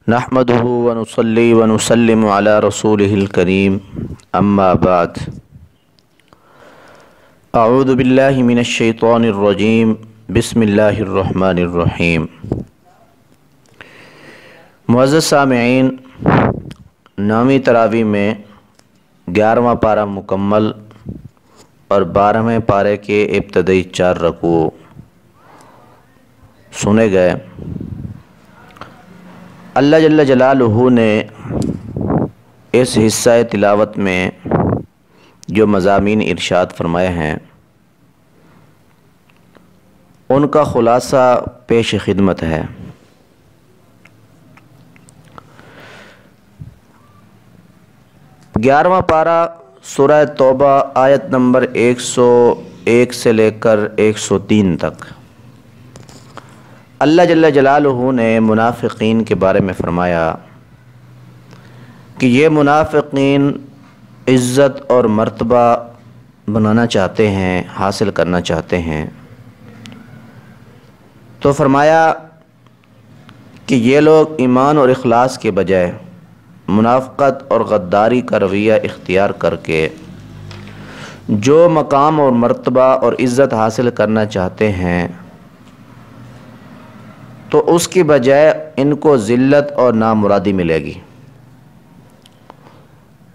نحمده ونصلي ونسلم على رسوله الكريم اما بعد اعوذ باللہ من الشیطان الرجیم بسم اللہ الرحمن الرحیم۔ معزز سامعین، 9ویں تراویح میں 11واں پارہ مکمل اور 12ویں پارے کے ابتدائی 4 رکوع سنے گئے۔ اللہ جل جلالہ نے اس حصہ تلاوت میں جو مضامین ارشاد فرمائے ہیں ان کا خلاصہ پیش خدمت ہے۔ گیارہواں پارہ سورہ توبہ آیت نمبر 101 سے لے کر 103 تک اللہ جل جلالہ نے منافقین کے بارے میں فرمایا کہ یہ منافقین عزت اور مرتبہ بنانا چاہتے ہیں، حاصل کرنا چاہتے ہیں، تو فرمایا کہ یہ لوگ ایمان اور اخلاص کے بجائے منافقت اور غداری کا رویہ اختیار کر کے جو مقام اور مرتبہ اور عزت حاصل کرنا چاہتے ہیں تو اس کی بجائے ان کو ذلت اور نامرادی ملے گی،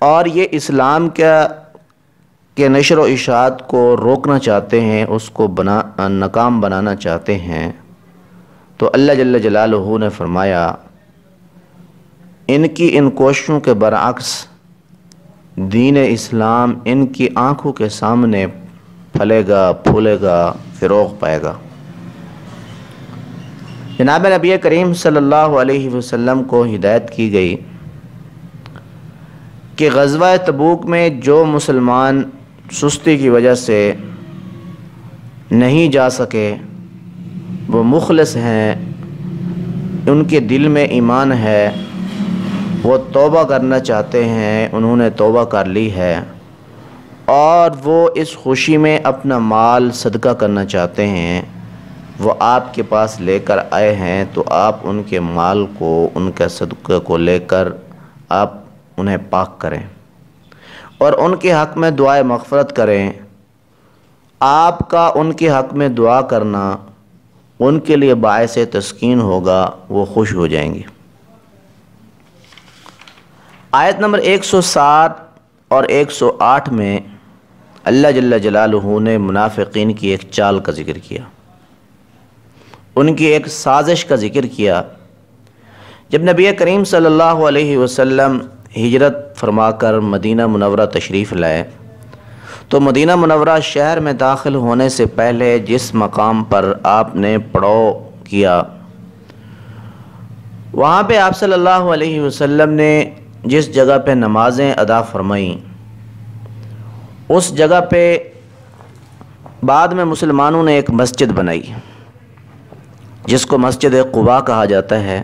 اور یہ اسلام کے نشر و اشاعت کو روکنا چاہتے ہیں، اس کو ناکام بنانا چاہتے ہیں۔ تو اللہ جل جلالہ نے فرمایا ان کی ان کوششوں کے برعکس دین اسلام ان کی آنکھوں کے سامنے پھلے گا، پھولے گا، فروغ پائے گا۔ جناب نبی کریم صلی اللہ علیہ وسلم کو ہدایت کی گئی کہ غزوہ تبوک میں جو مسلمان سستی کی وجہ سے نہیں جا سکے، وہ مخلص ہیں، ان کے دل میں ایمان ہے، وہ توبہ کرنا چاہتے ہیں، انہوں نے توبہ کر لی ہے، اور وہ اس خوشی میں اپنا مال صدقہ کرنا چاہتے ہیں، وہ آپ کے پاس لے کر آئے ہیں، تو آپ ان کے مال کو، ان کے صدقے کو لے کر آپ انہیں پاک کریں اور ان کے حق میں دعائے مغفرت کریں۔ آپ کا ان کے حق میں دعا کرنا ان کے لیے باعث تسکین ہوگا، وہ خوش ہو جائیں گے۔ آیت نمبر 107 اور 108 میں اللہ جل جلالہ نے منافقین کی ایک چال کا ذکر کیا، ان کی ایک سازش کا ذکر کیا۔ جب نبی کریم صلی اللہ علیہ وسلم ہجرت فرما کر مدینہ منورہ تشریف لائے تو مدینہ منورہ شہر میں داخل ہونے سے پہلے جس مقام پر آپ نے پڑاؤ کیا، وہاں پہ آپ صلی اللہ علیہ وسلم نے جس جگہ پہ نمازیں ادا فرمائیں، اس جگہ پہ بعد میں مسلمانوں نے ایک مسجد بنائی جس کو مسجد قباء کہا جاتا ہے۔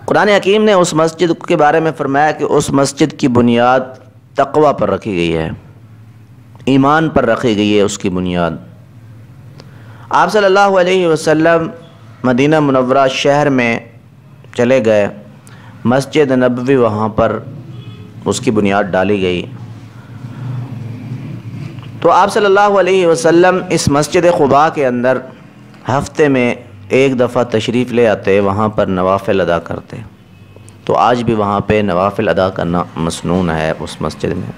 قرآن حکیم نے اس مسجد کے بارے میں فرمایا کہ اس مسجد کی بنیاد تقوی پر رکھی گئی ہے، ایمان پر رکھی گئی ہے اس کی بنیاد۔ آپ صلی اللہ علیہ وسلم مدینہ منورہ شہر میں چلے گئے، مسجد نبوی وہاں پر اس کی بنیاد ڈالی گئی، تو آپ صلی اللہ علیہ وسلم اس مسجد قباء کے اندر ہفتے میں ایک دفعہ تشریف لے آتے، وہاں پر نوافل ادا کرتے۔ تو آج بھی وہاں پہ نوافل ادا کرنا مسنون ہے اس مسجد میں۔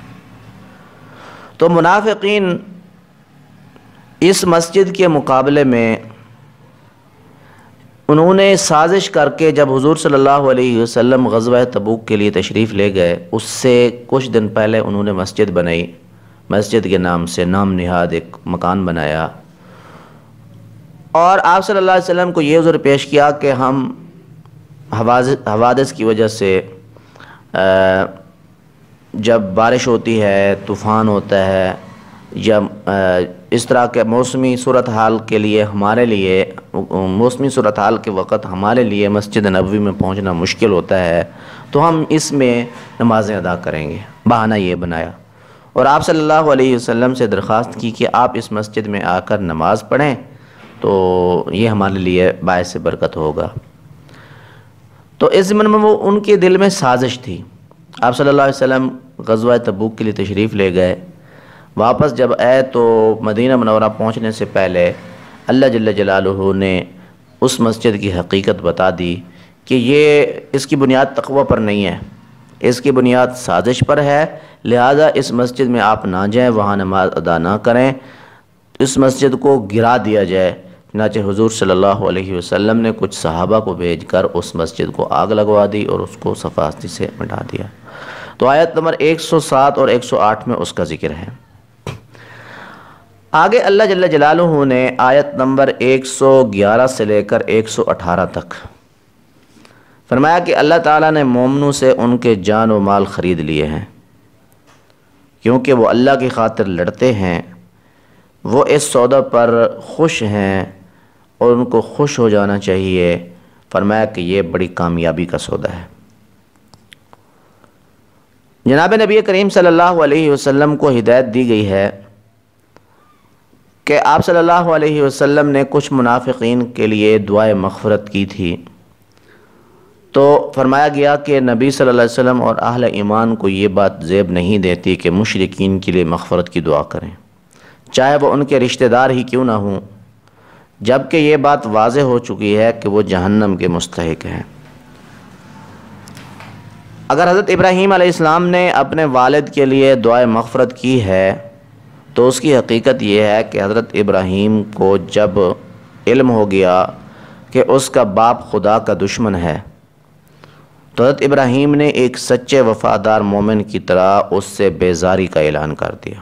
تو منافقین اس مسجد کے مقابلے میں انہوں نے سازش کر کے جب حضور صلی اللہ علیہ وسلم غزوہ تبوک کے لیے تشریف لے گئے، اس سے کچھ دن پہلے انہوں نے مسجد بنائی، مسجد کے نام سے نام نہاد ایک مکان بنایا، اور آپ صلی اللہ علیہ وسلم کو یہ عذر پیش کیا کہ ہم حوادث کی وجہ سے جب بارش ہوتی ہے، طوفان ہوتا ہے، یا اس طرح کے موسمی صورتحال کے لیے موسمی صورتحال کے وقت ہمارے لیے مسجد نبوی میں پہنچنا مشکل ہوتا ہے، تو ہم اس میں نمازیں ادا کریں گے، بہانہ یہ بنایا، اور آپ صلی اللہ علیہ وسلم سے درخواست کی کہ آپ اس مسجد میں آ کر نماز پڑھیں تو یہ ہمارے لیے باعث برکت ہوگا۔ تو اس ضمن میں وہ ان کے دل میں سازش تھی. آپ صلی اللہ علیہ وسلم غزوہ تبوک کے لیے تشریف لے گئے. واپس جب آئے تو مدینہ منورہ پہنچنے سے پہلے اللہ جل جلالہ نے اس مسجد کی حقیقت بتا دی کہ یہ اس کی بنیاد تقوی پر نہیں ہے، اس کی بنیاد سازش پر ہے، لہذا اس مسجد میں آپ نہ جائیں، وہاں نماز ادا نہ کریں، اس مسجد کو گرا دیا جائے. چنانچہ حضور صلی اللہ علیہ وسلم نے کچھ صحابہ کو بھیج کر اس مسجد کو آگ لگوا دی اور اس کو صفاستی سے مٹا دیا. تو آیت نمبر 107 اور 108 میں اس کا ذکر ہے. آگے اللہ جل جلالہ نے آیت نمبر 111 سے لے کر 118 تک فرمایا کہ اللہ تعالیٰ نے مومنوں سے ان کے جان و مال خرید لیے ہیں کیونکہ وہ اللہ کی خاطر لڑتے ہیں. وہ اس سودا پر خوش ہیں اور ان کو خوش ہو جانا چاہیے. فرمایا کہ یہ بڑی کامیابی کا سودا ہے. جناب نبی کریم صلی اللہ علیہ وسلم کو ہدایت دی گئی ہے کہ آپ صلی اللہ علیہ وسلم نے کچھ منافقین کے لیے دعائے مغفرت کی تھی. تو فرمایا گیا کہ نبی صلی اللہ علیہ وسلم اور اہل ایمان کو یہ بات زیب نہیں دیتی کہ مشرکین کے لیے مغفرت کی دعا کریں، چاہے وہ ان کے رشتہ دار ہی کیوں نہ ہوں، جبکہ یہ بات واضح ہو چکی ہے کہ وہ جہنم کے مستحق ہیں. اگر حضرت ابراہیم علیہ السلام نے اپنے والد کے لیے دعائے مغفرت کی ہے تو اس کی حقیقت یہ ہے کہ حضرت ابراہیم کو جب علم ہو گیا کہ اس کا باپ خدا کا دشمن ہے تو حضرت ابراہیم نے ایک سچے وفادار مومن کی طرح اس سے بیزاری کا اعلان کر دیا.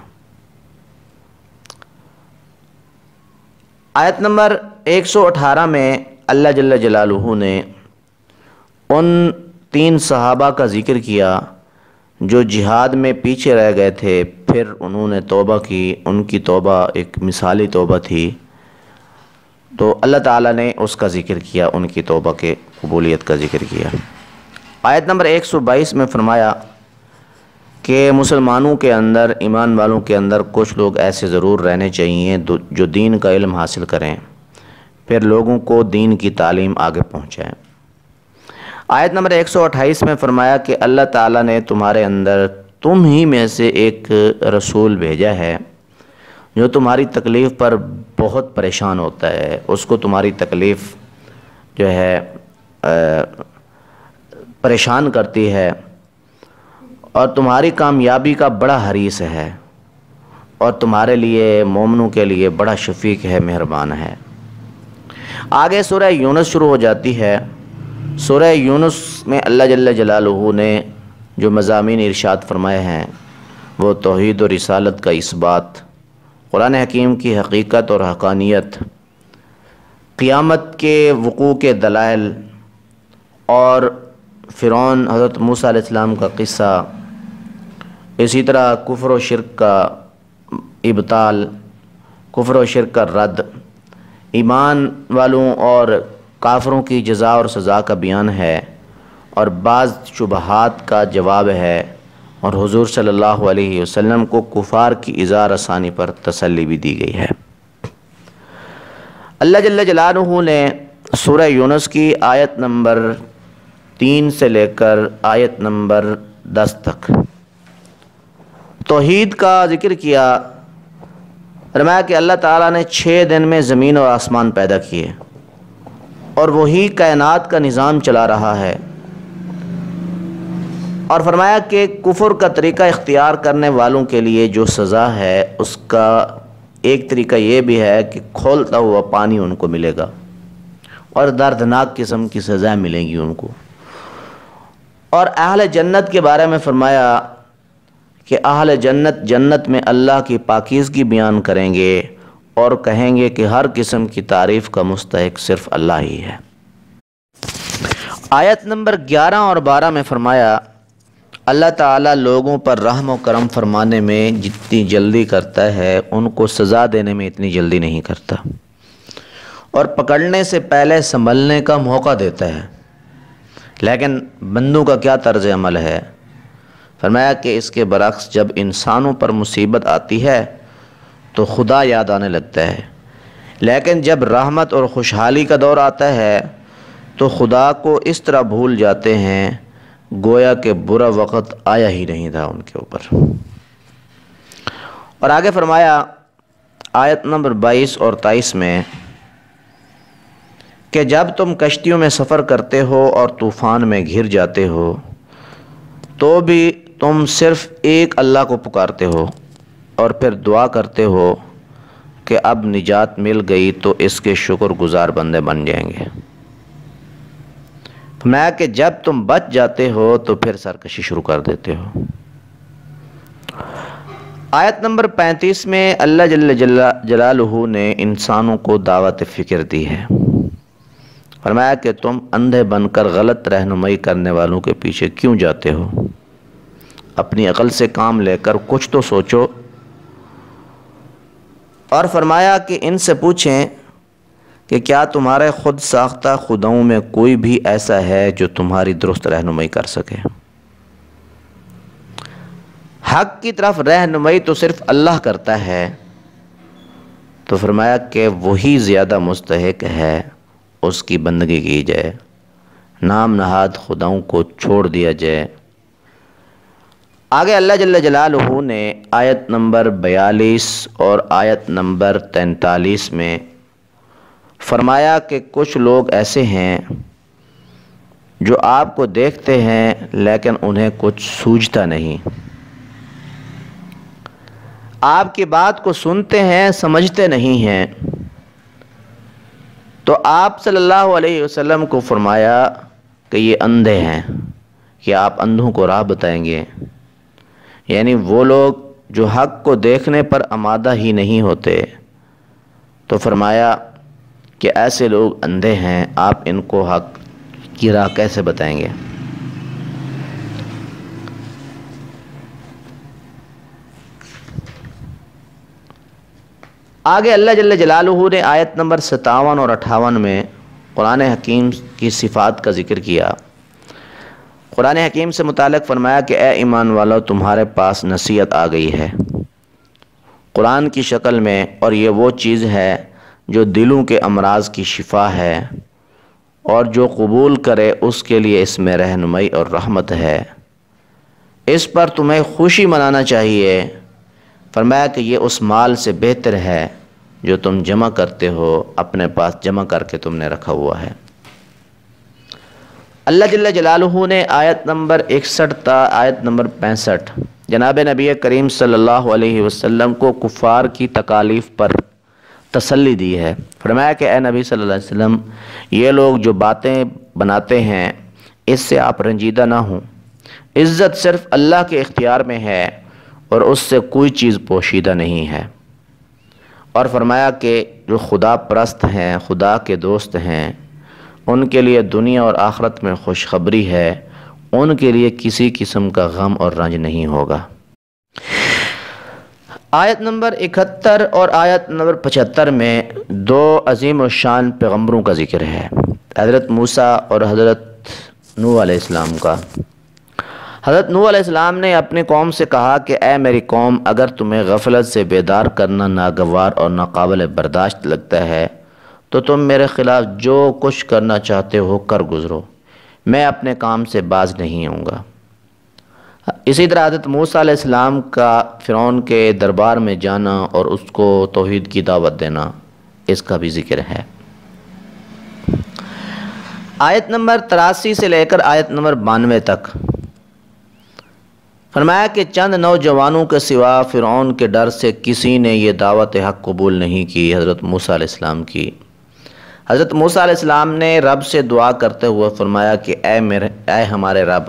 آیت نمبر 118 میں اللہ جل جلالہ نے ان 3 صحابہ کا ذکر کیا جو جہاد میں پیچھے رہ گئے تھے، پھر انہوں نے توبہ کی. ان کی توبہ ایک مثالی توبہ تھی، تو اللہ تعالیٰ نے اس کا ذکر کیا، ان کی توبہ کے قبولیت کا ذکر کیا. آیت نمبر 122 میں فرمایا کہ مسلمانوں کے اندر، ایمان والوں کے اندر کچھ لوگ ایسے ضرور رہنے چاہیے جو دین کا علم حاصل کریں، پھر لوگوں کو دین کی تعلیم آگے پہنچائیں. آیت نمبر 128 میں فرمایا کہ اللہ تعالیٰ نے تمہارے اندر تم ہی میں سے ایک رسول بھیجا ہے جو تمہاری تکلیف پر بہت پریشان ہوتا ہے، اس کو تمہاری تکلیف جو ہے پریشان کرتی ہے اور تمہاری کامیابی کا بڑا حریص ہے اور تمہارے لیے مومنوں کے لیے بڑا شفیق ہے، مہربان ہے. آگے سورہ یونس شروع ہو جاتی ہے. سورہ یونس میں اللہ جل جلالہ نے جو مضامین ارشاد فرمائے ہیں وہ توحید و رسالت کا اثبات، قرآن حکیم کی حقیقت اور حقانیت، قیامت کے وقوع کے دلائل اور فرعون حضرت موسیٰ علیہ السلام کا قصہ، اسی طرح کفر و شرک کا ابطال، کفر و شرک کا رد، ایمان والوں اور کافروں کی جزا اور سزا کا بیان ہے اور بعض شبہات کا جواب ہے، اور حضور صلی اللہ علیہ وسلم کو کفار کی ایذا رسانی پر تسلی بھی دی گئی ہے. اللہ جل جلالہ نے سورہ یونس کی آیت نمبر 3 سے لے کر آیت نمبر 10 تک توحید کا ذکر کیا. فرمایا کہ اللہ تعالیٰ نے 6 دن میں زمین اور آسمان پیدا کیے اور وہی کائنات کا نظام چلا رہا ہے، اور فرمایا کہ کفر کا طریقہ اختیار کرنے والوں کے لیے جو سزا ہے اس کا ایک طریقہ یہ بھی ہے کہ کھولتا ہوا پانی ان کو ملے گا اور دردناک قسم کی سزائیں ملیں گی ان کو. اور اہل جنت کے بارے میں فرمایا کہ اہل جنت جنت میں اللہ کی پاکیزگی بیان کریں گے اور کہیں گے کہ ہر قسم کی تعریف کا مستحق صرف اللہ ہی ہے. آیت نمبر 11 اور 12 میں فرمایا اللہ تعالیٰ لوگوں پر رحم و کرم فرمانے میں جتنی جلدی کرتا ہے ان کو سزا دینے میں اتنی جلدی نہیں کرتا، اور پکڑنے سے پہلے سنبھلنے کا موقع دیتا ہے. لیکن بندوں کا کیا طرز عمل ہے؟ فرمایا کہ اس کے برعکس جب انسانوں پر مصیبت آتی ہے تو خدا یاد آنے لگتا ہے، لیکن جب رحمت اور خوشحالی کا دور آتا ہے تو خدا کو اس طرح بھول جاتے ہیں گویا کہ برا وقت آیا ہی نہیں تھا ان کے اوپر۔ اور آگے فرمایا آیت نمبر 22 اور 23 میں کہ جب تم کشتیوں میں سفر کرتے ہو اور طوفان میں گھر جاتے ہو تو بھی تم صرف ایک اللہ کو پکارتے ہو اور پھر دعا کرتے ہو کہ اب نجات مل گئی تو اس کے شکر گزار بندے بن جائیں گے۔ میں کہ جب تم بچ جاتے ہو تو پھر سرکشی شروع کر دیتے ہو۔ آیت نمبر 35 میں اللہ جل جلالہ نے انسانوں کو دعوت فکر دی ہے۔ فرمایا کہ تم اندھے بن کر غلط رہنمائی کرنے والوں کے پیچھے کیوں جاتے ہو؟ اپنی عقل سے کام لے کر کچھ تو سوچو۔ اور فرمایا کہ ان سے پوچھیں کہ کیا تمہارے خود ساختہ خداؤں میں کوئی بھی ایسا ہے جو تمہاری درست رہنمائی کر سکے؟ حق کی طرف رہنمائی تو صرف اللہ کرتا ہے، تو فرمایا کہ وہی زیادہ مستحق ہے اس کی بندگی کی جائے، نام نہاد خداؤں کو چھوڑ دیا جائے۔ آگے اللہ جل جلالہ نے آیت نمبر 42 اور آیت نمبر 43 میں فرمایا کہ کچھ لوگ ایسے ہیں جو آپ کو دیکھتے ہیں لیکن انہیں کچھ سوجھتا نہیں، آپ کی بات کو سنتے ہیں سمجھتے نہیں ہیں۔ تو آپ صلی اللہ علیہ وسلم کو فرمایا کہ یہ اندھے ہیں، کہ آپ اندھوں کو راہ بتائیں گے؟ یعنی وہ لوگ جو حق کو دیکھنے پر آمادہ ہی نہیں ہوتے، تو فرمایا کہ ایسے لوگ اندھے ہیں، آپ ان کو حق کی راہ کیسے بتائیں گے؟ آگے اللہ جل جلالہ نے آیت نمبر 57 اور 58 میں قرآن حکیم کی صفات کا ذکر کیا۔ قرآن حکیم سے متعلق فرمایا کہ اے ایمان والو تمہارے پاس نصیحت آ گئی ہے قرآن کی شکل میں، اور یہ وہ چیز ہے جو دلوں کے امراض کی شفا ہے، اور جو قبول کرے اس کے لیے اس میں رہنمائی اور رحمت ہے، اس پر تمہیں خوشی منانا چاہیے۔ فرمایا کہ یہ اس مال سے بہتر ہے جو تم جمع کرتے ہو، اپنے پاس جمع کر کے تم نے رکھا ہوا ہے۔ اللہ جل جلالہ نے آیت نمبر 61 تا آیت نمبر 65 جناب نبی کریم صلی اللہ علیہ وسلم کو کفار کی تکالیف پر تسلی دی ہے۔ فرمایا کہ اے نبی صلی اللہ علیہ وسلم، یہ لوگ جو باتیں بناتے ہیں اس سے آپ رنجیدہ نہ ہوں، عزت صرف اللہ کے اختیار میں ہے اور اس سے کوئی چیز پوشیدہ نہیں ہے۔ اور فرمایا کہ جو خدا پرست ہیں، خدا کے دوست ہیں، ان کے لیے دنیا اور آخرت میں خوشخبری ہے، ان کے لیے کسی قسم کا غم اور رنج نہیں ہوگا۔ آیت نمبر 71 اور آیت نمبر 75 میں دو عظیم الشان پیغمبروں کا ذکر ہے، حضرت موسیٰ اور حضرت نوح علیہ السلام کا۔ حضرت نوح علیہ السلام نے اپنی قوم سے کہا کہ اے میری قوم، اگر تمہیں غفلت سے بیدار کرنا ناگوار اور ناقابل برداشت لگتا ہے تو تم میرے خلاف جو کچھ کرنا چاہتے ہو کر گزرو، میں اپنے کام سے باز نہیں آؤں گا۔ اسی طرح حضرت موسیٰ علیہ السلام کا فرعون کے دربار میں جانا اور اس کو توحید کی دعوت دینا، اس کا بھی ذکر ہے۔ آیت نمبر 83 سے لے کر آیت نمبر 92 تک فرمایا کہ چند نوجوانوں کے سوا فرعون کے ڈر سے کسی نے یہ دعوت حق قبول نہیں کی حضرت موسیٰ علیہ السلام کی۔ حضرت موسیٰ علیہ السلام نے رب سے دعا کرتے ہوئے فرمایا کہ اے ہمارے رب،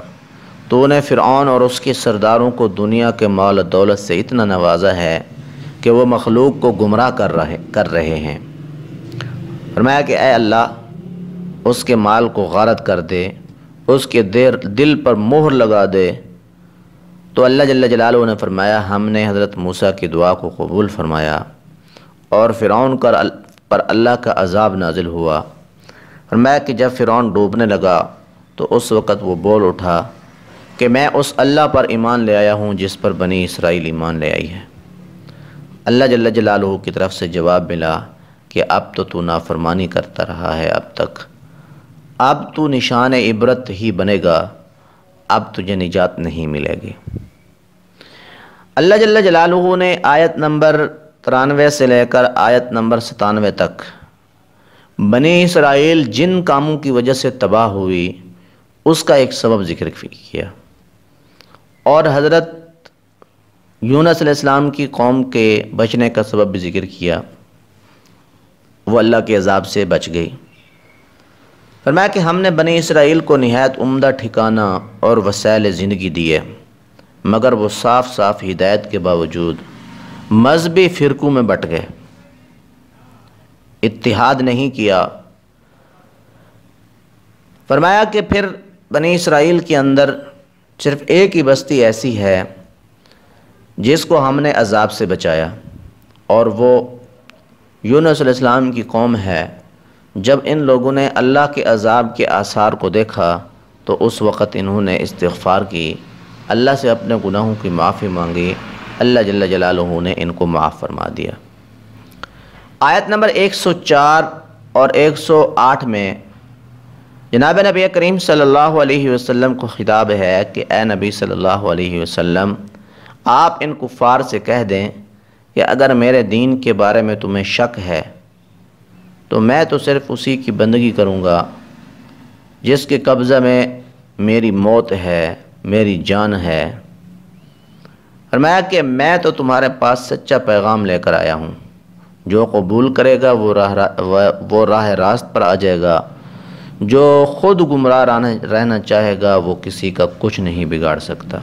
تو نے فرعون اور اس کے سرداروں کو دنیا کے مال و دولت سے اتنا نوازا ہے کہ وہ مخلوق کو گمراہ کر رہے ہیں۔ فرمایا کہ اے اللہ، اس کے مال کو غارت کر دے، اس کے دل پر مہر لگا دے۔ تو اللہ جل جلالہ نے فرمایا ہم نے حضرت موسیٰ کی دعا کو قبول فرمایا، اور فرعون پر اللہ کا عذاب نازل ہوا۔ فرمایا کہ جب فرعون ڈوبنے لگا تو اس وقت وہ بول اٹھا کہ میں اس اللہ پر ایمان لے آیا ہوں جس پر بنی اسرائیل ایمان لے آئی ہے۔ اللہ جل جلالہ کی طرف سے جواب ملا کہ اب تو نافرمانی کرتا رہا ہے اب تک، اب تو نشان عبرت ہی بنے گا، اب تجھے نجات نہیں ملے گی۔ اللہ جل جلالہ نے آیت نمبر 93 سے لے کر آیت نمبر 97 تک بنی اسرائیل جن کاموں کی وجہ سے تباہ ہوئی اس کا ایک سبب ذکر کیا، اور حضرت یونس علیہ السلام کی قوم کے بچنے کا سبب بھی ذکر کیا، وہ اللہ کے عذاب سے بچ گئی۔ فرمایا کہ ہم نے بنی اسرائیل کو نہایت عمدہ ٹھکانہ اور وسائل زندگی دیے، مگر وہ صاف صاف ہدایت کے باوجود مذہبی فرقوں میں بٹ گئے، اتحاد نہیں کیا۔ فرمایا کہ پھر بنی اسرائیل کے اندر صرف ایک ہی بستی ایسی ہے جس کو ہم نے عذاب سے بچایا، اور وہ یونس علیہ السلام کی قوم ہے۔ جب ان لوگوں نے اللہ کے عذاب کے آثار کو دیکھا تو اس وقت انہوں نے استغفار کی، اللہ سے اپنے گناہوں کی معافی مانگی، اللہ جل جلالہ نے ان کو معاف فرما دیا۔ آیت نمبر 104 اور 108 میں جناب نبی کریم صلی اللہ علیہ وسلم کو خطاب ہے کہ اے نبی صلی اللہ علیہ وسلم، آپ ان کفار سے کہہ دیں کہ اگر میرے دین کے بارے میں تمہیں شک ہے تو میں تو صرف اسی کی بندگی کروں گا جس کے قبضہ میں میری موت ہے، میری جان ہے۔ فرمایا کہ میں تو تمہارے پاس سچا پیغام لے کر آیا ہوں، جو قبول کرے گا وہ راہ راست پر آ جائے گا، جو خود گمراہ رہنا چاہے گا وہ کسی کا کچھ نہیں بگاڑ سکتا۔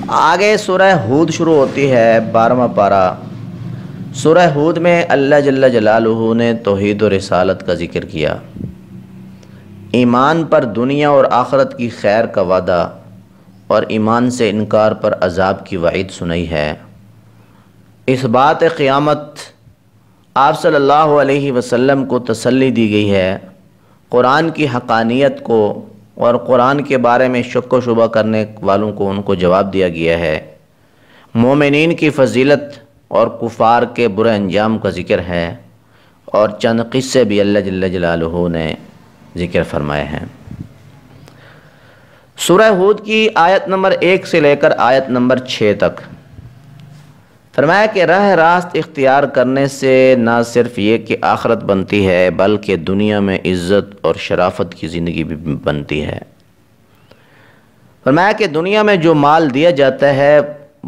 آگے سورہ ہود شروع ہوتی ہے، 12واں پارہ۔ سورہ ہود میں اللہ جل جلالہ نے توحید و رسالت کا ذکر کیا، ایمان پر دنیا اور آخرت کی خیر کا وعدہ اور ایمان سے انکار پر عذاب کی وعید سنائی ہے۔ اس بات قیامت آپ صلی اللہ علیہ وسلم کو تسلی دی گئی ہے، قرآن کی حقانیت کو اور قرآن کے بارے میں شک و شبہ کرنے والوں کو ان کو جواب دیا گیا ہے، مومنین کی فضیلت اور کفار کے برے انجام کا ذکر ہے، اور چند قصے بھی اللہ جل جلالہ نے ذکر فرمائے ہیں۔ سورہ ہود کی آیت نمبر 1 سے لے کر آیت نمبر 6 تک فرمایا کہ راہ راست اختیار کرنے سے نہ صرف یہ کہ آخرت بنتی ہے بلکہ دنیا میں عزت اور شرافت کی زندگی بھی بنتی ہے۔ فرمایا کہ دنیا میں جو مال دیا جاتا ہے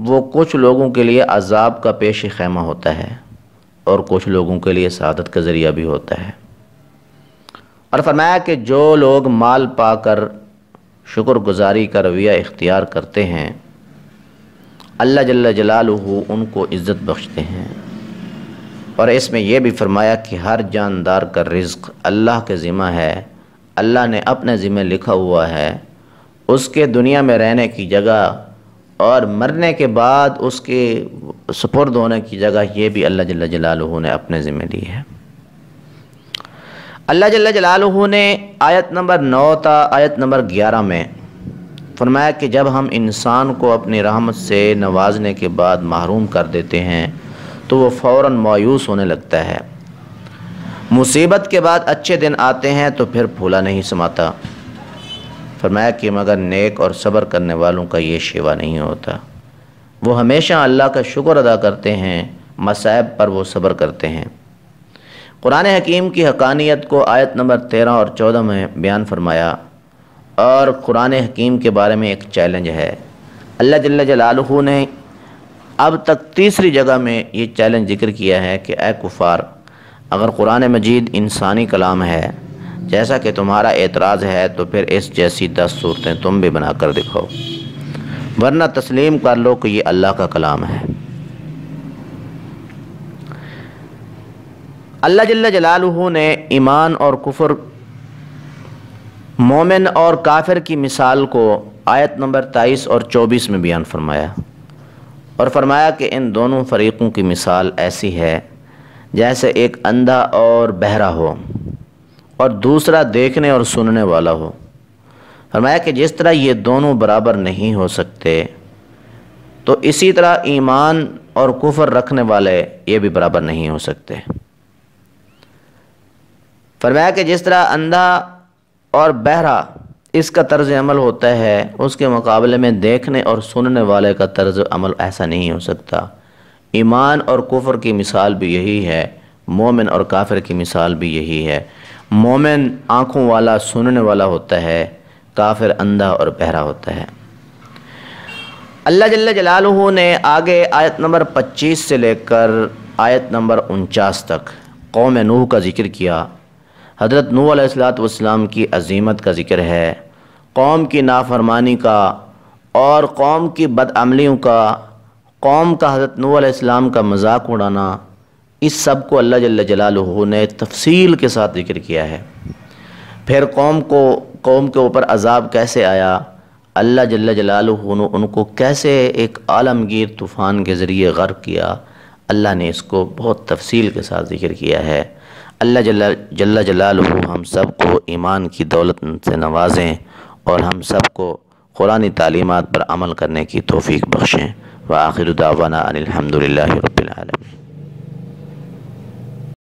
وہ کچھ لوگوں کے لیے عذاب کا پیش خیمہ ہوتا ہے اور کچھ لوگوں کے لیے سعادت کا ذریعہ بھی ہوتا ہے۔ اور فرمایا کہ جو لوگ مال پا کر شکر گزاری کا رویہ اختیار کرتے ہیں اللہ جل جلالہ ان کو عزت بخشتے ہیں۔ اور اس میں یہ بھی فرمایا کہ ہر جاندار کا رزق اللہ کے ذمہ ہے، اللہ نے اپنے ذمہ لکھا ہوا ہے، اس کے دنیا میں رہنے کی جگہ اور مرنے کے بعد اس کے سپرد ہونے کی جگہ یہ بھی اللہ جل جلالہ نے اپنے ذمہ لی ہے۔ اللہ جل جلالہ نے آیت نمبر 9 تا آیت نمبر 11 میں فرمایا کہ جب ہم انسان کو اپنی رحمت سے نوازنے کے بعد محروم کر دیتے ہیں تو وہ فوراً مایوس ہونے لگتا ہے، مصیبت کے بعد اچھے دن آتے ہیں تو پھر پھولا نہیں سماتا۔ فرمایا کہ مگر نیک اور صبر کرنے والوں کا یہ شیوا نہیں ہوتا، وہ ہمیشہ اللہ کا شکر ادا کرتے ہیں، مصائب پر وہ صبر کرتے ہیں۔ قرآن حکیم کی حقانیت کو آیت نمبر 13 اور 14 میں بیان فرمایا، اور قرآن حکیم کے بارے میں ایک چیلنج ہے۔ اللہ جل جلالہ نے اب تک تیسری جگہ میں یہ چیلنج ذکر کیا ہے کہ اے کفار، اگر قرآن مجید انسانی کلام ہے جیسا کہ تمہارا اعتراض ہے تو پھر اس جیسی 10 صورتیں تم بھی بنا کر دکھاؤ، ورنہ تسلیم کر لو کہ یہ اللہ کا کلام ہے۔ اللہ جل جلالہ نے ایمان اور کفر، مومن اور کافر کی مثال کو آیت نمبر 23 اور 24 میں بیان فرمایا، اور فرمایا کہ ان دونوں فریقوں کی مثال ایسی ہے جیسے ایک اندھا اور بہرا ہو اور دوسرا دیکھنے اور سننے والا ہو۔ فرمایا کہ جس طرح یہ دونوں برابر نہیں ہو سکتے تو اسی طرح ایمان اور کفر رکھنے والے یہ بھی برابر نہیں ہو سکتے۔ فرمایا کہ جس طرح اندھا اور بہرا اس کا طرز عمل ہوتا ہے، اس کے مقابلے میں دیکھنے اور سننے والے کا طرز عمل ایسا نہیں ہو سکتا۔ ایمان اور کفر کی مثال بھی یہی ہے، مومن اور کافر کی مثال بھی یہی ہے۔ مومن آنکھوں والا سننے والا ہوتا ہے، کافر اندھا اور بہرا ہوتا ہے۔ اللہ جل جلالہ نے آگے آیت نمبر 25 سے لے کر آیت نمبر 49 تک قوم نوح کا ذکر کیا۔ حضرت نوح علیہ السلام کی عظیمت کا ذکر ہے، قوم کی نافرمانی کا اور قوم کی بدعملیوں کا، قوم کا حضرت نوح علیہ السلام کا مذاق اڑانا، اس سب کو اللہ جل جلالہ نے تفصیل کے ساتھ ذکر کیا ہے۔ پھر قوم کے اوپر عذاب کیسے آیا، اللہ جل جلالہ نے ان کو کیسے ایک عالمگیر طوفان کے ذریعے غرق کیا، اللہ نے اس کو بہت تفصیل کے ساتھ ذکر کیا ہے۔ اللہ جل جلالہ ہم سب کو ایمان کی دولت سے نوازیں اور ہم سب کو قرآنی تعلیمات پر عمل کرنے کی توفیق بخشیں۔ وآخر دعوانا ان الحمد للہ رب العالمین۔